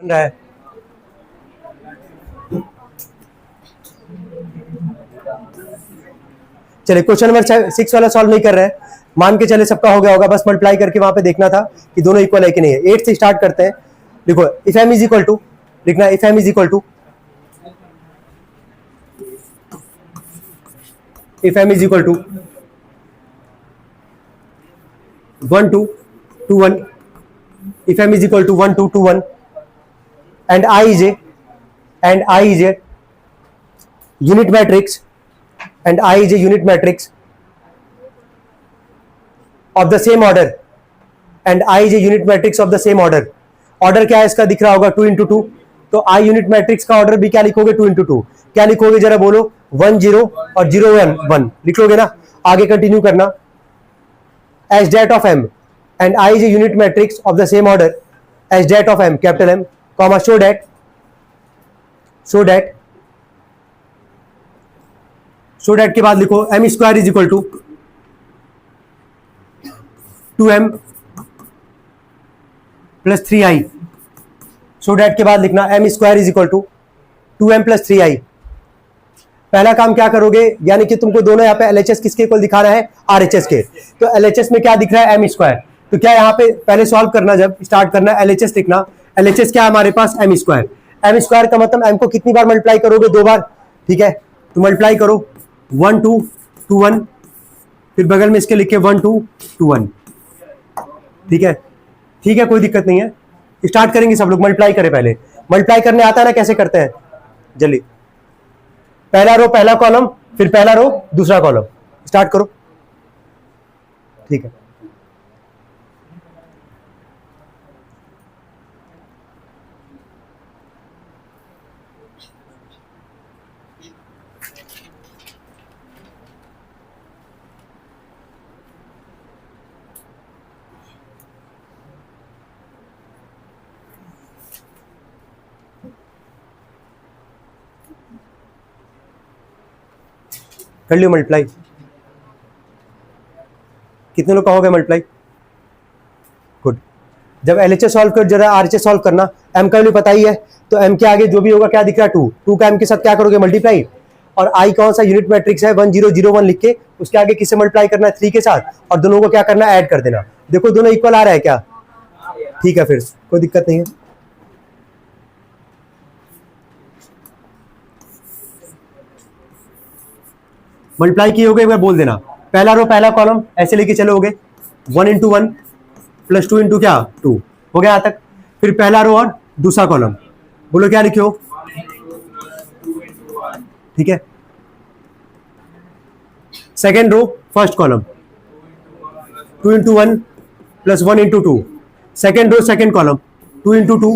रहा है। चलिए क्वेश्चन नंबर 6 वाला सॉल्व नहीं कर रहे हैं, मान के चले सबका हो गया होगा, बस मल्टीप्लाई करके वहां पे देखना था कि दोनों इक्वल है कि नहीं है। 8 से स्टार्ट करते हैं। देखो if M is equal to, लिखना if M is equal to, if m is equal to 1 2 2 1, if m is equal to 1 2 2 1 and I is a unit matrix, and I is a unit matrix of the same order, and I is a unit matrix of the same order. Order क्या है इसका दिख रहा होगा 2 into 2, तो I unit matrix का order भी क्या लिखोगे 2 into 2, क्या लिखोगे जरा बोलो 1 0 और 0 1 1 लिख लोगे ना। आगे कंटिन्यू करना, as dat of m and I is a unit matrix of the same order as dat of m capital M, comma show that के बाद लिखो m square is equal to 2m plus 3i, so that के बाद लिखना m square is equal to 2m plus 3i। पहला काम क्या करोगे, यानी कि तुमको दोनों यहाँ पे LHS किसके इक्वल दिखाना है, RHS के। तो LHS में क्या दिख रहा है m स्क्वायर, तो क्या यहाँ पे पहले सॉल्व करना, जब स्टार्ट करना LHS लिखना। LHS क्या है हमारे पास m स्क्वायर, m स्क्वायर का मतलब m को कितनी बार मल्टीप्लाई करोगे, 2 बार, ठीक है। तो मल्टीप्लाई करो 1 2 2 1, फिर बगल में इसके लिखे 1 2 2 1, ठीक है, ठीक है, कोई दिक्कत नहीं है। स्टार्ट करेंगे सब लोग, मल्टीप्लाई करें, पहले मल्टीप्लाई करने आता है ना, कैसे करते हैं जल्दी, पहला रो पहला कॉलम, फिर पहला रो दूसरा कॉलम, स्टार्ट करो, ठीक है। कर लियो मल्टीप्लाई, कितने लोग कहोगे मल्टीप्लाई, गुड। जब LHS सॉल्व कर जरा RHS सॉल्व करना, m का वैल्यू पता ही है, तो m के आगे जो भी होगा क्या दिख रहा है 2, 2 का m के साथ क्या करोगे मल्टीप्लाई, और I कौन सा यूनिट मैट्रिक्स है 1 0 0 1 लिख के उसके आगे किससे मल्टीप्लाई करना है 3 के साथ, और दोनों को क्या करना है ऐड कर देना। देखो दोनों इक्वल आ रहा है क्या, ठीक है, फिर कोई दिक्कत नहीं है। मल्टीप्लाई किए होगे एक बार बोल देना, पहला रो पहला कॉलम ऐसे लेके चलोगे 1 into 1 प्लस 2 into क्या 2 हो गया यहाँ तक, फिर पहला रो और दूसरा कॉलम, बोलो क्या लिखे हो, ठीक है। Second row first column 2 into 1 plus 1 into 2, second row second column 2 into 2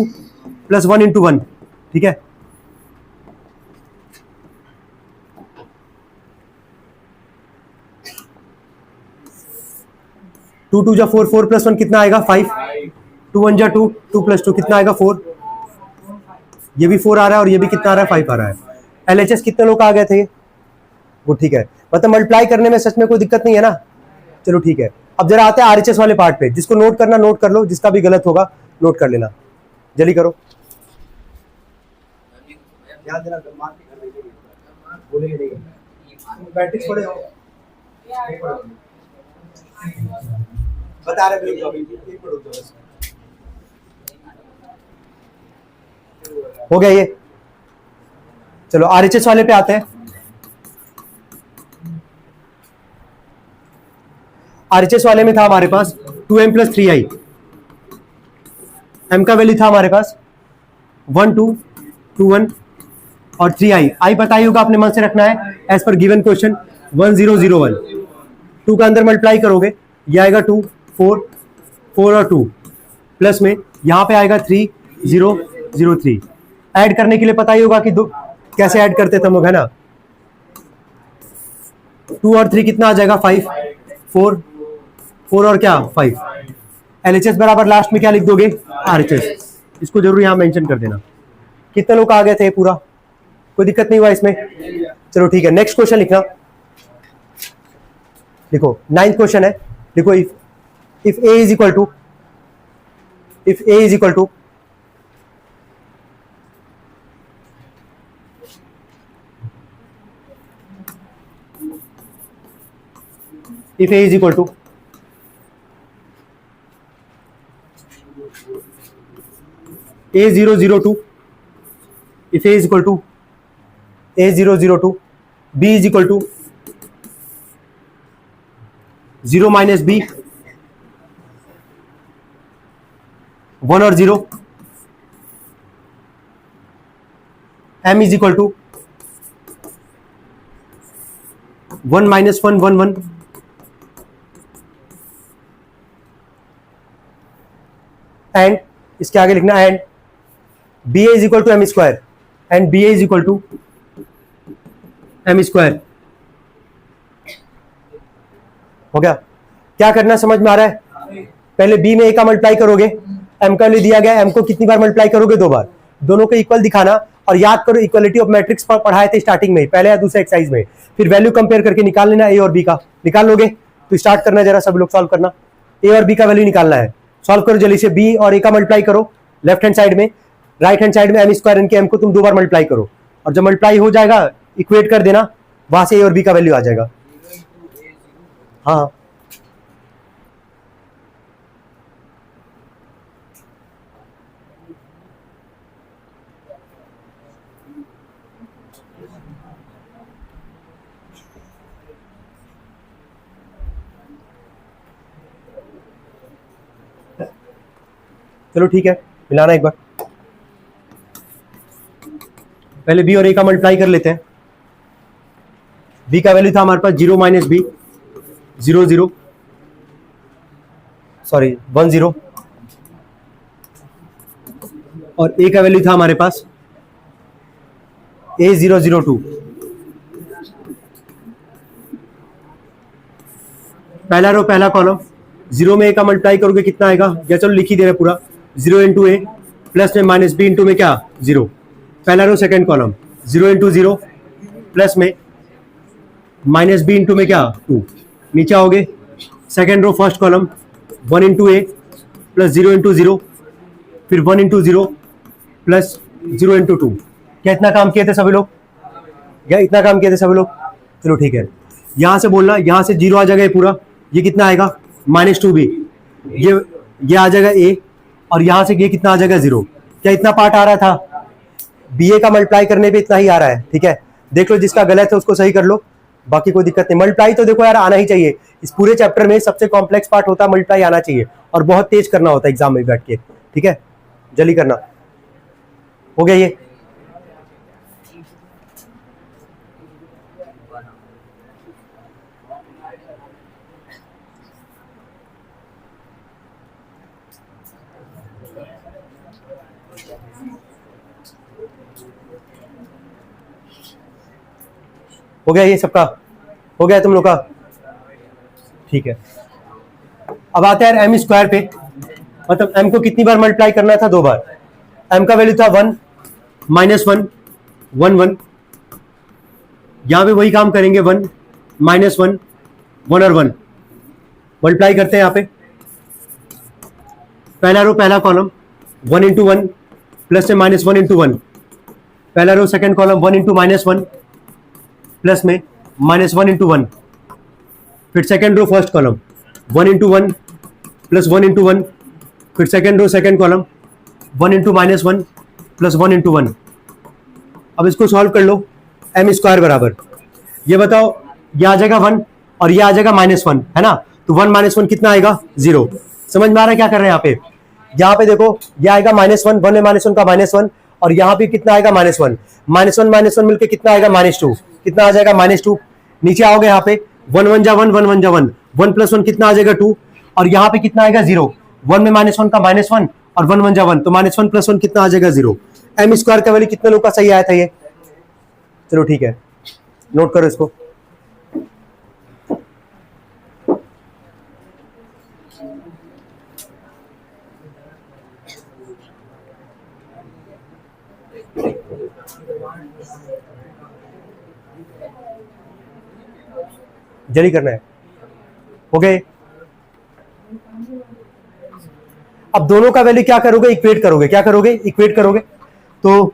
plus 1 into 1, ठीक है। टू टू जा 4, 4 प्लस 1 कितना आएगा 5, 2 1 जा 2, 2 प्लस 2 कितना आएगा 4, ये भी 4 आ रहा है और ये भी कितना आ रहा है 5 आ रहा है। LHS कितने लोग आ गए थे, वो ठीक है, मतलब मल्टीप्लाई करने में सच में कोई दिक्कत नहीं है ना, चलो ठीक है। अब जरा आते हैं RHS वाले पार्ट पे, जिसको नोट करना नोट कर लो, जिसका भी गलत होगा नोट कर लेना, जल्दी करो। बता रहे हो गया ये, चलो RHS वाले पे आते हैं। RHS वाले में था हमारे पास 2m प्लस 3i, m का वैल्यू था हमारे पास 1 2 2 1 और 3i, i पता ही होगा, अपने मन से रखना है एज पर गिवन क्वेश्चन 1 0 0 1, 2 का अंदर मल्टीप्लाई करोगे ये आएगा 2 4 4 और 2 प्लस में यहाँ पे आएगा 3 0 0 3। ऐड करने के लिए पता ही होगा कि दो कैसे ऐड करते थे हम लोग, है ना। 2 और 3 कितना आ जाएगा 5 4 4 और क्या 5। LHS बराबर लास्ट में क्या लिख दोगे RHS, इसको जरूर यहाँ मेंशन कर देना। कितने लोग आ गए थे पूरा, कोई दिक्कत नहीं हुआ इसमें, चलो ठीक है। नेक्स्ट क्वेश्चन लिखना, देखो 9th क्वेश्चन है, देखो if A is equal to if A is equal to A002, if A is equal to A002, B is equal to 0 minus B, 1 और 0, M is equal to 1 minus 1 1 1, and इसके आगे लिखना and B A is equal to M square, and B A is equal to M square. हो गया? क्या करना समझ में आ रहा है? पहले बी में ए का मल्टीप्लाई करोगे, एम का वैल्यू दिया गया, एम को कितनी बार मल्टीप्लाई करोगे? 2 बार। दोनों को इक्वल दिखाना, और याद करो इक्वलिटी ऑफ मैट्रिक्स पढ़ाए थे स्टार्टिंग में, पहले या दूसरे एक्सरसाइज में। फिर वैल्यू कंपेयर करके निकाल लेना ए और बी का। निकाल लोगे तो स्टार्ट करना, जरा सब लोग सॉल्व करना। ए और बी का वैल्यू निकालना है, सॉल्व करो जल्दी से। बी और ए का मल्टीप्लाई करो लेफ्ट हैंड साइड में, राइट हैंड साइड में एम स्क्वायर इनके एम को तुम 2 बार मल्टीप्लाई करो, और जब मल्टीप्लाई हो जाएगा इक्वेट कर देना, वहां से ए और बी का वैल्यू आ जाएगा। हाँ चलो ठीक है, मिलाना एक बार। पहले बी और ए का मल्टीप्लाई कर लेते हैं। बी का वैल्यू था हमारे पास 0 माइनस बी 0 0, सॉरी 1 0, और ए का वैल्यू था हमारे पास A002। पहला रो पहला कॉलम, 0 में ए का मल्टीप्लाई करोगे कितना आएगा? या चलो लिख ही दे रहे पूरा, 0 इंटू ए प्लस में माइनस बी इंटू में क्या 0। पहला row second column, 0 into 0 plus में माइनस बी इंटू में क्या 2। नीचे आओगे second row first column, 1 into A plus 0 into 0, फिर 1 इंटू 0 प्लस 0 इंटू 2। क्या इतना काम किए थे सभी लोग? क्या इतना काम किए थे सभी लोग? चलो ठीक है, यहां से बोलना, यहां से 0 आ जाएगा ये पूरा, ये कितना आएगा -2b, ये आ जाएगा a, और यहां से ये कितना आ जाएगा 0। क्या इतना पार्ट आ रहा था? बी ए का मल्टीप्लाई करने पे इतना ही आ रहा है। ठीक है, देख लो जिसका गलत है उसको सही कर लो, बाकी कोई दिक्कत नहीं। मल्टीप्लाई तो देखो यार आना ही चाहिए, इस पूरे चैप्टर में सबसे कॉम्प्लेक्स पार्ट होता है मल्टीप्लाई, आना चाहिए, और बहुत तेज करना होता है एग्जाम में बैठ के। ठीक है, जल्दी करना। हो गया ये? हो गया ये सबका? हो गया तुम लोग का? ठीक है, अब आते हैं एम स्क्वायर पे। मतलब एम को कितनी बार मल्टीप्लाई करना था? 2 बार। एम का वैल्यू था 1 माइनस 1 1 1, यहां पे वही काम करेंगे, 1 माइनस 1 1 और 1 मल्टीप्लाई करते हैं। यहां पे पहला रो पहला कॉलम, 1 इंटू 1 प्लस में माइनस 1 इंटू 1। पहला row second column, 1 into minus 1 plus में माइनस 1 इंटू 1। फिर second row first column, 1 into 1 plus 1 into 1। फिर second row second column, 1 into minus 1 plus 1 into 1। अब इसको सॉल्व कर लो, एम स्क्वायर बराबर, ये बताओ, ये आ जाएगा 1 और ये आ जाएगा -1, है ना? तो 1 माइनस 1 कितना आएगा? 0। समझ में आ रहा है क्या कर रहे हैं यहाँ पे? यहाँ पे देखो, ये आएगा -1, 1 में -1 का -1, और यहाँ पे कितना आएगा? -1 -1 मिलकर कितना आएगा? -2। कितना आ जाएगा? -2। नीचे आओगे यहाँ पे, 1 1 जा 1 1 1 जा 1, 1 प्लस 1 कितना आ जाएगा? 2, और यहाँ पे कितना आएगा? 0। 1 में -1 का -1, और 1 1 जा 1, तो -1 प्लस 1 कितना आ जाएगा? 0। एम स्क्वायर का वैल्यू कितने लोग का सही आया था ये? चलो ठीक है, नोट करो इसको। जल्दी करना है। हो गए? अब दोनों का वैल्यू क्या करोगे? इक्वेट करोगे। क्या करोगे? इक्वेट करोगे। तो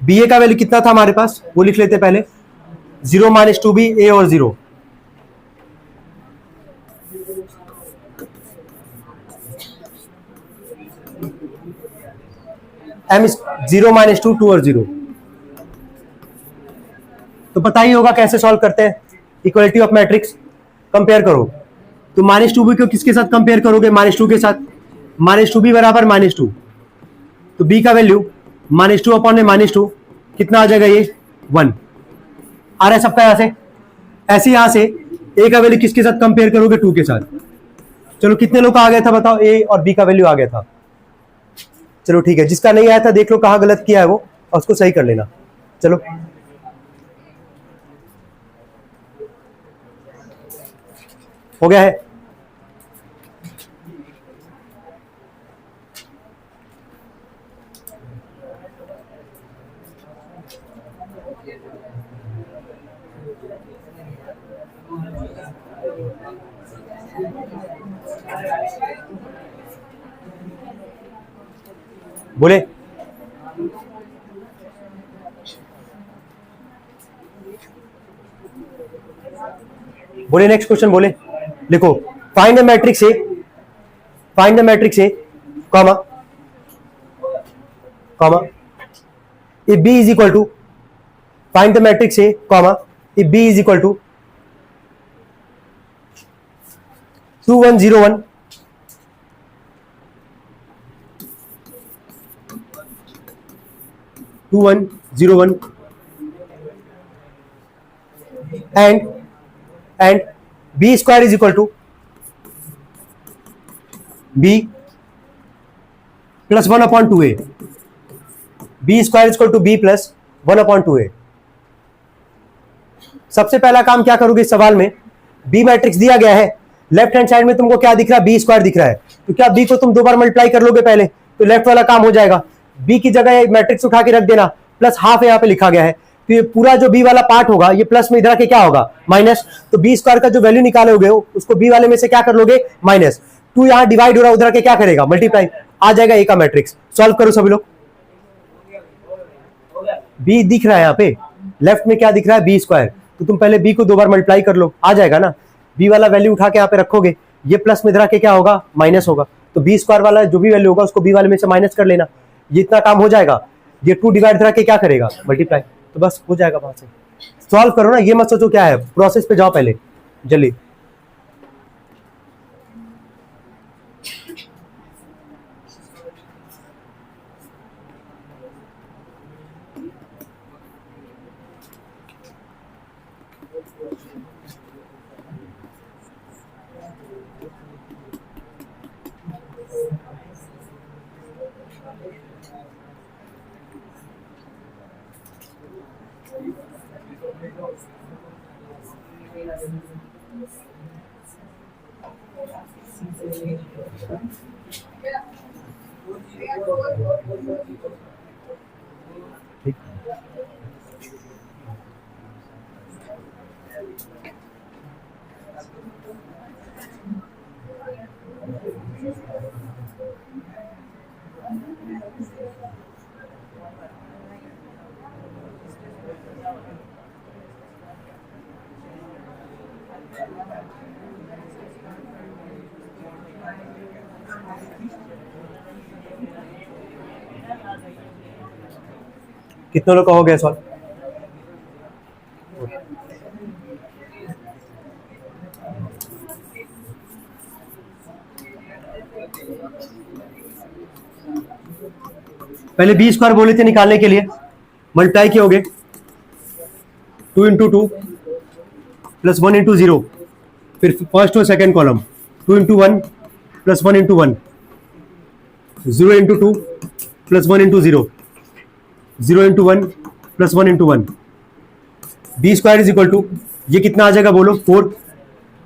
बी ए का वैल्यू कितना था हमारे पास, वो लिख लेते पहले, 0 माइनस 2b, ए और 0, एम 0 माइनस 2, 2 और 0। तो पता ही होगा कैसे सॉल्व करते हैं, इक्वलिटी ऑफ मैट्रिक्स, कंपेयर करो। तो माइनस 2b को किसके साथ कंपेयर करोगे, माइनस 2 के साथ, माइनस 2b बराबर माइनस 2, तो b का वैल्यू माइनस 2 अपॉन में माइनस 2 कितना आ जाएगा, ये 1 आ रहा है सबका यहां से। ऐसे यहां से a का वैल्यू किसके साथ कंपेयर करोगे, 2 के साथ। चलो कितने लोग का आ गया था बताओ, a और b का वैल्यू आ गया था। चलो ठीक है, जिसका नहीं आया था देख लो कहां गलत किया है वो, और उसको सही कर लेना। चलो हो गया है। बोले बोले नेक्स्ट क्वेश्चन बोले, लिखो find the matrix A, find the matrix A comma comma if b is equal to, find the matrix A comma if b is equal to 2 1 0 1 2 1 0 1 and b square is equal to b plus 1 upon 2a, b square is equal to b plus 1 upon 2a। सबसे पहला काम क्या करोगे इस सवाल में, B matrix दिया गया है, लेफ्ट हैंड साइड में तुमको क्या दिख रहा है, बी स्क्वायर दिख रहा है, तो क्या बी को तुम दो बार मल्टीप्लाई कर लोगे पहले, तो लेफ्ट वाला काम हो जाएगा। बी की जगह मैट्रिक्स उठा के रख देना, प्लस हाफ यहाँ पे लिखा गया है, तो ये पूरा जो बी वाला पार्ट होगा ये प्लस में इधर आके क्या होगा, माइनस। तो बी स्क्वायर का जो वैल्यू निकालोगे उसको बी वाले में से क्या कर लोगे, माइनस। 2 यहाँ डिवाइड हो रहा है, उधर आके क्या करेगा, मल्टीप्लाई, आ जाएगा ए का मैट्रिक्स। सॉल्व करो सभी लोग, बी दिख रहा है यहाँ पे, लेफ्ट में क्या दिख रहा है, बी स्क्वायर, तो तुम पहले बी को दो बार मल्टीप्लाई कर लो, आ जाएगा ना। बी वाला वैल्यू उठा के यहाँ पे रखोगे, ये प्लस में इधर के क्या होगा, माइनस होगा, तो बी स्क्वायर वाला जो भी वैल्यू होगा उसको बी वाले में से माइनस कर लेना, ये इतना काम हो जाएगा। ये 2 डिवाइड इधर के क्या करेगा, मल्टीप्लाई, तो बस हो जाएगा वहां से। सॉल्व करो ना, ये मत सोचो क्या है, प्रोसेस पे जाओ पहले जल्दी। ठीक, कितने लोग का हो गया सॉल्व, पहले बी स्क्वायर बोले थे निकालने के लिए, मल्टीप्लाई किए होगे 2 इंटू 2 प्लस 1 इंटू 0, फिर फर्स्ट और second column 2 into 1 plus 1 into 1, 0 into 2 plus 1 into 0, 0 into 1 plus 1 into 1। B square is equal to, ये कितना आ जाएगा बोलो, 4,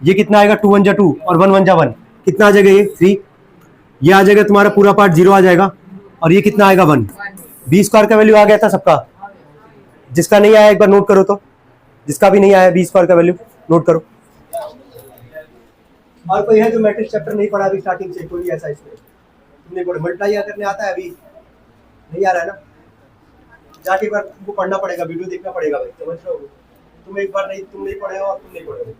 ये कितना आएगा, 2 1 जा 2 और 1 1 जा 1, कितना आ जाएगा ये 3, ये आ जाएगा तुम्हारा पूरा पार्ट 0 आ जाएगा, और ये कितना आएगा 1। बी स्क्वायर का वैल्यू आ गया था सबका, जिसका नहीं आया एक बार नोट करो, तो जिसका भी नहीं आया बी स्क्वायर का वैल्यू नोट करो। और कोई है जो मैट्रिक्स चैप्टर नहीं पढ़ा अभी स्टार्टिंग से, कोई ऐसा इसमें तुमने मल्टीप्लाई करने आता है, अभी नहीं आ रहा है ना, जाके एक बार तुमको पढ़ना पड़ेगा, वीडियो देखना पड़ेगा भाई, समझ रहे हो? तुम एक बार नहीं, तुम नहीं पढ़े हो और तुम नहीं पढ़े हो।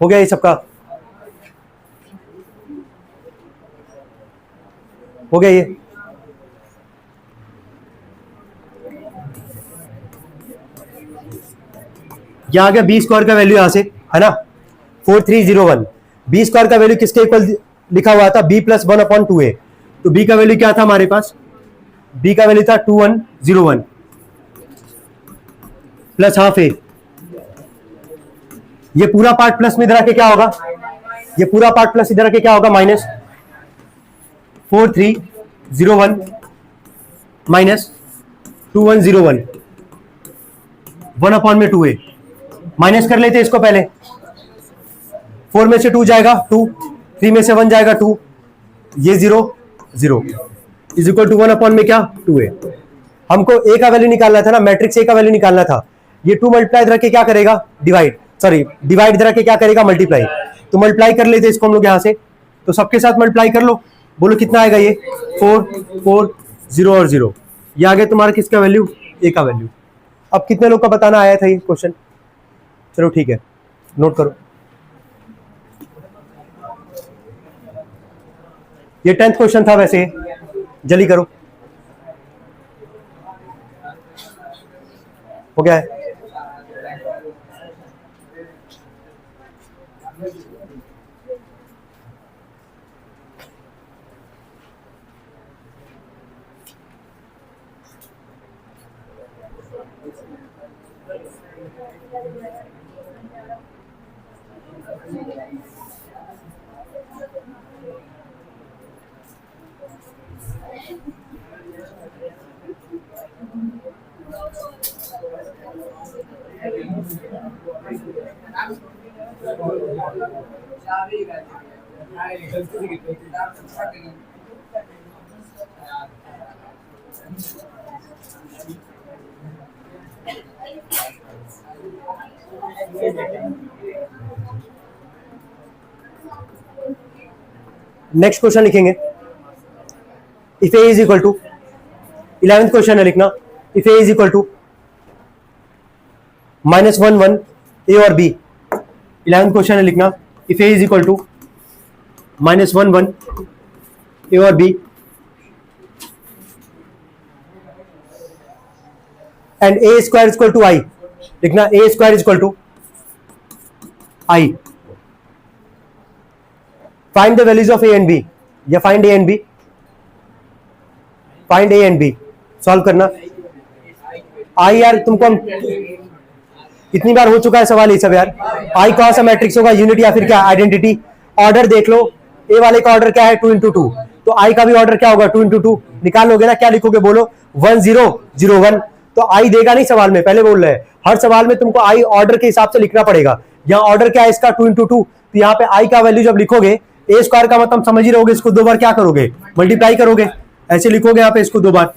हो गया ये सबका? हो गया ये? यहाँ आ गया बी स्क्वायर का वैल्यू, यहां से है ना 4301। बी स्क्वायर का वैल्यू किसके इक्वल लिखा हुआ था? B plus 1/2a। तो बी का वैल्यू क्या था हमारे पास? बी का वैल्यू था 2101 प्लस हाफ ए। ये पूरा पार्ट प्लस में इधर आके क्या होगा? ये पूरा पार्ट प्लस इधर आके क्या होगा? Minus 4301 minus 2101 1/2a। माइनस कर लेते इसको पहले। 4 में से 2 जाएगा 2, 3 में से 1 जाएगा 2, ये 0 0 इज इक्वल टू 1 में क्या? 2a। हमको a का वैल्यू निकालना था ना, मैट्रिक्स a का वैल्यू निकालना था। ये 2 मल्टीप्लाई इधर के क्या करेगा? डिवाइड, सॉरी डिवाइड इधर के क्या करेगा? मल्टीप्लाई। तो मल्टीप्लाई कर लेते इसको हम लोग यहां से, तो सबके साथ मल्टीप्लाई कर लो। बोलो कितना आएगा? ये 4 4 0 और 0। ये आ गया तुम्हारा किसका वैल्यू? a का वैल्यू। अब कितने लोग का बताना आया था ये क्वेश्चन? चलो ठीक है, नोट करो। ये 10th क्वेश्चन था वैसे, जल्दी करो। हो गया है? नेक्स्ट क्वेश्चन लिखेंगे। If A is equal to, 11th question है लिखना। If A is equal to -1 1 A और बी। 11th क्वेश्चन है लिखना। If A is equal to -1 1 A और B and A square equal to I. लिखना A square equal to I. Find the values of A and B, या find A and B. Find A and B, solve करना। आई यार तुमको हम इतनी बार हो चुका है सवाल ये सब यार। आई कौन सा मैट्रिक्स होगा? यूनिट या फिर क्या? आइडेंटिटी। ऑर्डर देख लो, ए वाले का ऑर्डर क्या है? 2 × 2। तो आई का भी ऑर्डर क्या होगा? 2 × 2। निकाल लोगे ना? क्या लिखोगे बोलो? 1 0 0 1। तो आई देगा नहीं सवाल में, पहले बोल रहे हैं। हर सवाल में तुमको आई ऑर्डर के हिसाब से लिखना पड़ेगा। यहाँ ऑर्डर क्या है इसका? 2 × 2। तो यहाँ पे आई का वैल्यू जब लिखोगे, ए स्क्वायर का मतलब समझ ही रहोगे, इसको 2 बार क्या करोगे? मल्टीप्लाई करोगे। ऐसे लिखोगे यहाँ पे इसको 2 बार,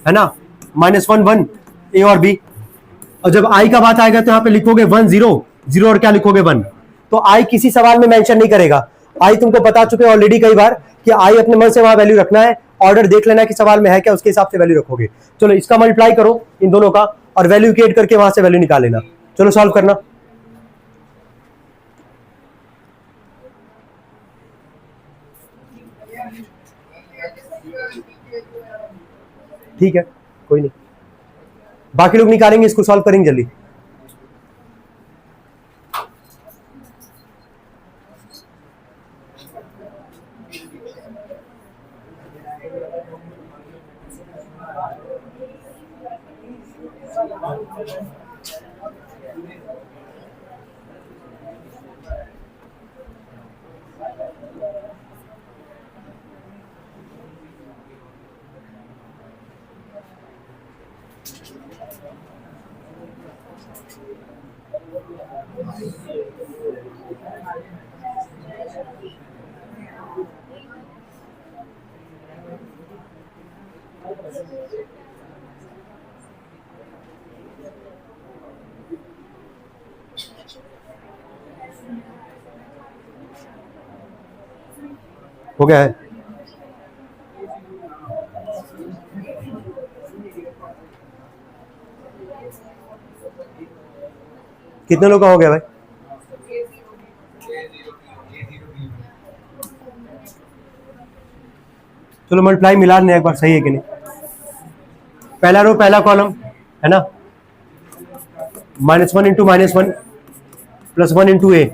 है ना? -1 1 ए और बी। और जब आई का बात आएगा तो यहाँ पे लिखोगे 1 0 0 और क्या लिखोगे? 1। तो आई किसी सवाल में मेंशन नहीं करेगा। आई तुमको बता चुके ऑलरेडी कई बार कि आई अपने मन से वहां वैल्यू रखना है, ऑर्डर देख लेना कि सवाल में है क्या, उसके हिसाब से वैल्यू रखोगे। चलो इसका मल्टीप्लाई करो इन दोनों का और वैल्यू क्रिएट करके वहां से वैल्यू निकाल लेना। चलो सॉल्व करना। ठीक है, कोई नहीं, बाकी लोग निकालेंगे, इसको सॉल्व करेंगे जल्दी। हो गया है। कितने लोग का हो गया भाई? चलो मल्टीप्लाई मिला लें एक बार, सही है कि नहीं। पहला रो पहला कॉलम है ना, -1 इंटू -1 +1 इंटू ए।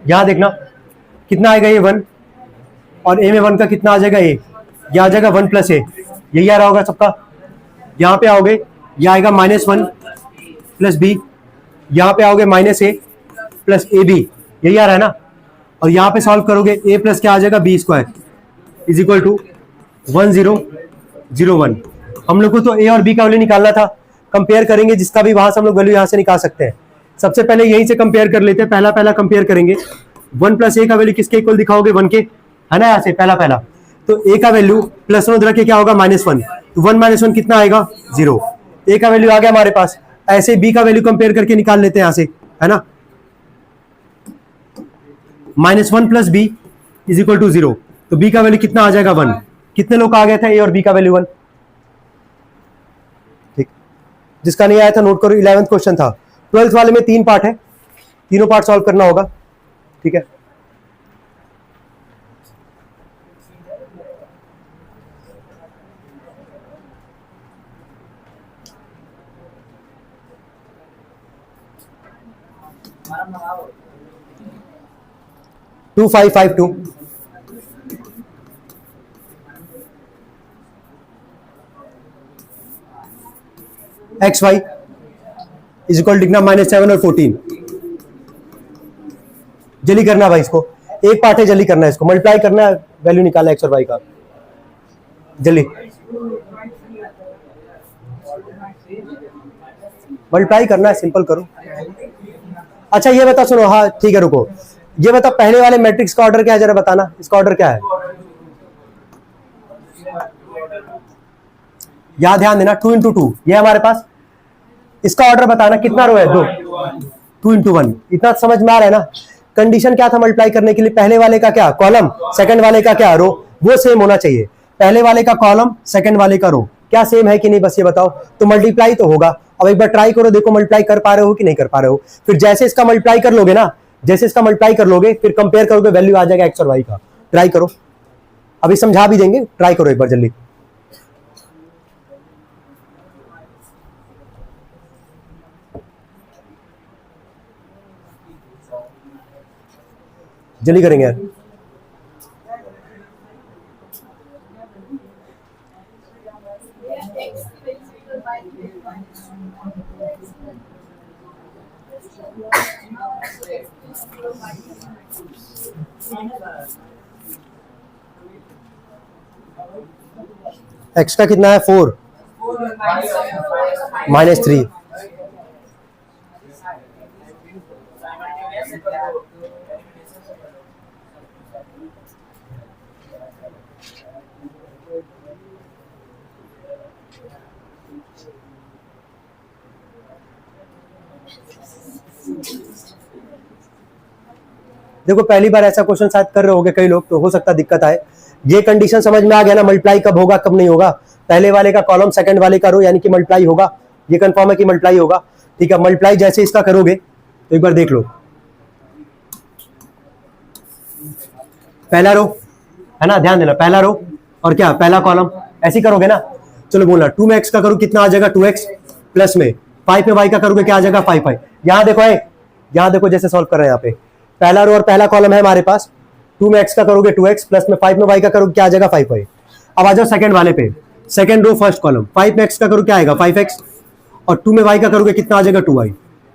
यहां देखना कितना आएगा, ये 1, और ए में 1 का कितना आ जाएगा, ए। यह आ जाएगा 1 + ए, यही आ रहा होगा सबका। यहां पे आओगे, यह आएगा -1 + बी, यहां पे आओगे -a + ए बी, यही आ रहा है ना। और यहां पे सॉल्व करोगे, a प्लस क्या आ जाएगा, b² = 1 0 0 1। हम लोग को तो a और b का वैल्यू निकालना था, कंपेयर करेंगे जिसका भी, वहां से हम लोग वैल्यू यहां से निकाल सकते हैं। सबसे पहले यहीं से कंपेयर कर लेते हैं, पहला कंपेयर करेंगे। 1 + a का वैल्यू किसके इक्वल दिखाओगे, 1 के, है ना। यहाँ से पहला तो a का वैल्यू +1 रख के क्या होगा, -1, तो 1 - 1 कितना आएगा, 0। a का वैल्यू आ गया हमारे पास। ऐसे b का वैल्यू कंपेयर करके निकाल लेते हैं यहां से, है ना। -1 + b = 0, तो b का वैल्यू कितना आ जाएगा, 1। कितने लोग आ गया था, a और b का वैल्यू 1। ठीक, जिसका नहीं आया था नोट करो, 11th क्वेश्चन था। 12th वाले में 3 पार्ट है, तीनों पार्ट सॉल्व करना होगा, ठीक है। टू 5 5 2 XY = लिखना -7 और 14। जल्दी करना भाई, इसको एक पार्ट है, जल्दी करना है, इसको मल्टीप्लाई करना है, वैल्यू निकालना x और y का, जल्दी मल्टीप्लाई करना है, सिंपल करो। अच्छा ये बता, सुनो, हाँ ठीक है, रुको, ये बता पहले वाले मैट्रिक्स का ऑर्डर क्या है, जरा बताना, इसका ऑर्डर क्या है। यहां ध्यान देना, 2 × 2 ये हमारे पास, इसका ऑर्डर बताना कितना रो है, 2 × 1। इतना समझ में आ रहा है ना। कंडीशन क्या था मल्टीप्लाई करने के लिए, पहले वाले का क्या कॉलम, सेकंड वाले का क्या रो, वो सेम होना चाहिए। पहले वाले का कॉलम, सेकंड वाले का रो क्या सेम है कि नहीं, बस ये बताओ, तो मल्टीप्लाई तो होगा। अब एक बार ट्राई करो, देखो मल्टीप्लाई कर पा रहे हो कि नहीं कर पा रहे हो। फिर जैसे इसका मल्टीप्लाई कर लोगे ना, जैसे इसका मल्टीप्लाई कर लोगे, फिर कंपेयर करोगे, वैल्यू आ जाएगा x और y का। ट्राई करो, अभी समझा भी देंगे, ट्राई करो एक बार जल्दी। जल्दी करेंगे यार। x का कितना है, 4 -3। देखो पहली बार ऐसा क्वेश्चन शायद कर रहे होगे कई लोग, तो हो सकता दिक्कत आए। ये कंडीशन समझ में आ गया ना, मल्टीप्लाई कब होगा कब नहीं होगा। पहले वाले का कॉलम, सेकंड वाले का रो, यानी कि मल्टीप्लाई होगा, ये कंफर्म है कि मल्टीप्लाई होगा। ठीक है, मल्टीप्लाई जैसे इसका करोगे तो एक बार देख लो, पहला रो है ना, ध्यान देना, पहला रो और क्या पहला कॉलम, ऐसे ही करोगे ना। चलो बोलना, 2 में x का करो कितना आ जाएगा, 2x, प्लस में 5 में y का करोगे क्या आ जाएगा, 5 यहां देखो, यहां देखो जैसे सॉल्व कर रहे हैं, यहाँ पे पहला रो और पहला कॉलम है हमारे पास। 2 में x का करोगे 2x, प्लस में 5 में y का करोगे क्या आ जाएगा, 5 अब आ जाओ सेकंड वाले पे, सेकंड रो फर्स्ट कॉलम, 5 में x का करोगे क्या आएगा, 5x, और 2 में y का करोगे कितना आ जाएगा, 2y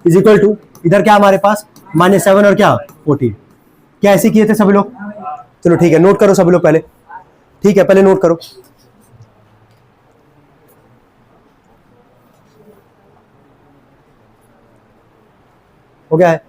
= इधर क्या हमारे पास -7 और क्या 14। क्या ऐसे किए थे सभी लोग? चलो ठीक है, नोट करो सभी लोग पहले। ठीक है, पहले नोट करो। हो गया है?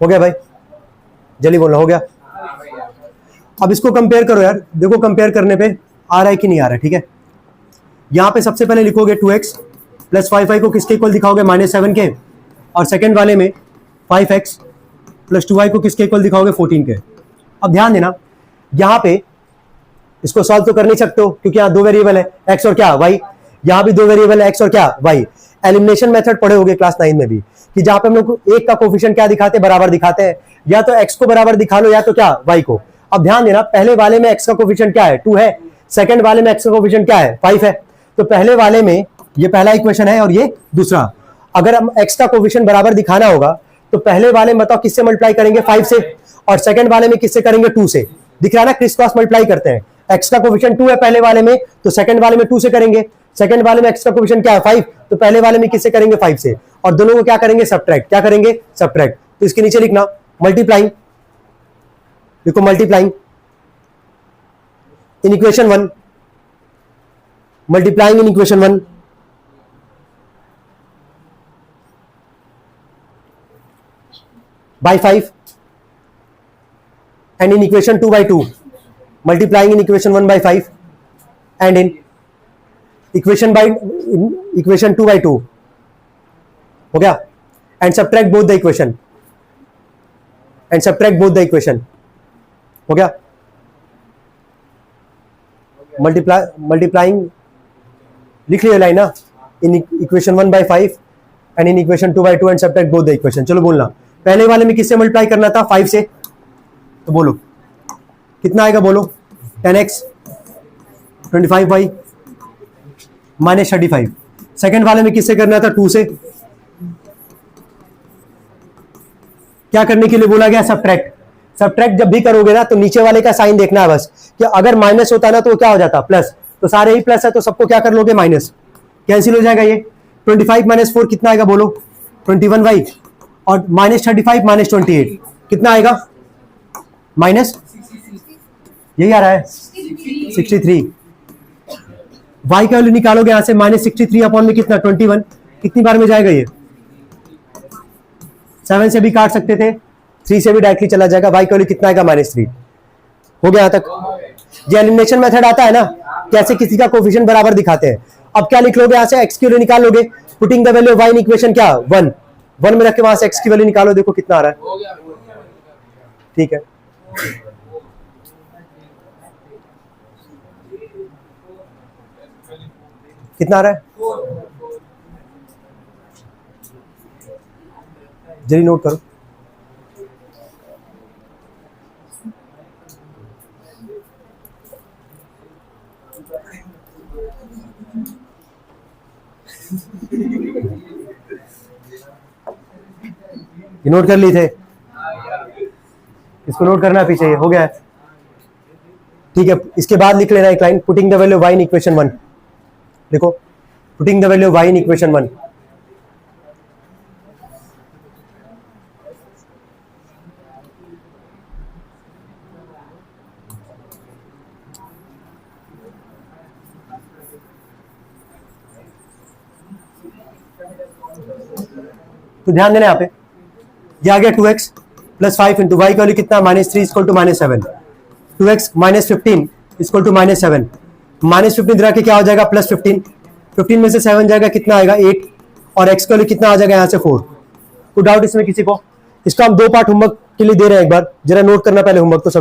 हो गया भाई, जल्दी बोलना। हो गया? अब इसको कंपेयर करो यार, देखो कंपेयर करने पे आ रहा है कि नहीं आ रहा है। ठीक है, यहां पे सबसे पहले लिखोगे 2x प्लस 5y को किसके इक्वल दिखाओगे? -7 के। और सेकंड वाले में 5x प्लस 2y को किसके इक्वल दिखाओगे? 14 के। अब ध्यान देना, यहां पे इसको सॉल्व तो कर नहीं सकते हो क्योंकि यहां दो वेरिएबल है, x और क्या y। यहां भी दो वेरिएबल है, x और क्या y। एलिमिनेशन मेथड पढ़े होगे क्लास 9 में भी, कि जहां पे हम लोग एक का कोफिशिएंट क्या दिखाते हैं? बराबर दिखाते हैं। या तो x को बराबर दिखा लो या तो क्या y को। अब ध्यान देना, पहले वाले में x का कोफिशिएंट क्या है? 2 है। सेकंड वाले में x का कोफिशिएंट क्या है? 5 है। तो पहले वाले में ये पहला इक्वेशन है और ये दूसरा। अगर हम x का कोफिशिएंट बराबर दिखाना होगा तो पहले वाले में बताओ किससे मल्टीप्लाई करेंगे? 5 से। और सेकंड वाले में किससे करेंगे? 2 से। दिख रहा है ना, क्रिस क्रॉस मल्टीप्लाई करते हैं। x का कोफिशिएंट 2 है पहले वाले में, तो सेकंड वाले में 2 से करेंगे। सेकंड वाले में x का कोफिशिएंट क्या है? 5, तो पहले वाले में किससे करेंगे? 5 से। और दोनों को क्या करेंगे? सब्ट्रैक्ट। क्या करेंगे? सब्ट्रैक्ट। तो इसके नीचे लिखना मल्टीप्लाइंग, देखो multiplying in equation 1, multiplying in equation 1 by 5 and in equation 2 by 2, multiplying in equation 1 by 5 and in equation 2 by 2। हो गया? and subtract both the equation, हो गया? मल्टीप्लाइंग लिख लिया लाइन ना, in equation 1 by 5 and in equation 2 by 2 and subtract both the equation. चलो बोलना, पहले वाले में किससे मल्टीप्लाई करना था? 5 से। तो बोलो कितना आएगा? बोलो 10x 25y -35। सेकंड वाले में किससे करना था? 2 से। क्या करने के लिए बोला गया? सब्ट्रैक्ट। सब्ट्रैक्ट जब भी करोगे ना तो नीचे वाले का साइन देखना है बस, कि अगर माइनस होता ना तो क्या हो जाता? प्लस। तो सारे ही प्लस है तो सबको क्या कर लोगे? माइनस। कैंसिल हो जाएगा ये। 25 - 4 कितना आएगा? बोलो 21y। और -35 - 28 कितना आएगा? माइनस, यही आ रहा है 63। y का वैल्यू निकालोगे यहां से -63 अपॉन में कितना? 21। कितनी बार में जाएगा ये? 7 से भी काट सकते थे, 3 से भी डायरेक्टली चला जाएगा। y का वैल्यू कितना आएगा? -3। हो गया यहां तक? ये एलिमिनेशन मेथड आता है ना, कैसे किसी का कोफिशिएंट बराबर दिखाते हैं। अब क्या लिख लोगे? यहां से x की वैल्यू निकाल लोगे, putting the value of y in equation क्या? 1 में रख के वहां से x की वैल्यू निकालो, देखो कितना आ रहा है। ठीक है, कितना आ रहा है? जल्दी नोट करो। ये नोट कर लिए थे? इसको नोट करना पीछे। हो गया है? ठीक है, इसके बाद लिख लेना एक line, putting the value y in equation 1। देखो putting the value y in equation 1। तो ध्यान देना यहाँ पे, ये आ गया 2x प्लस 5 इंटू वाई का वैल्यू कितना? -3 equal to -7। 2x -15 equal to -7। -15 इधर के क्या हो जाएगा? +15। 15 में से 7 जाएगा, कितना आएगा? 8। और x का वैल्यू कितना आ जाएगा यहाँ से? 4। कोई डाउट इसमें किसी को? इसका हम 2 पार्ट होमवर्क के लिए दे रहे हैं, एक बार जरा नोट करना पहले होमवर्क तो सब।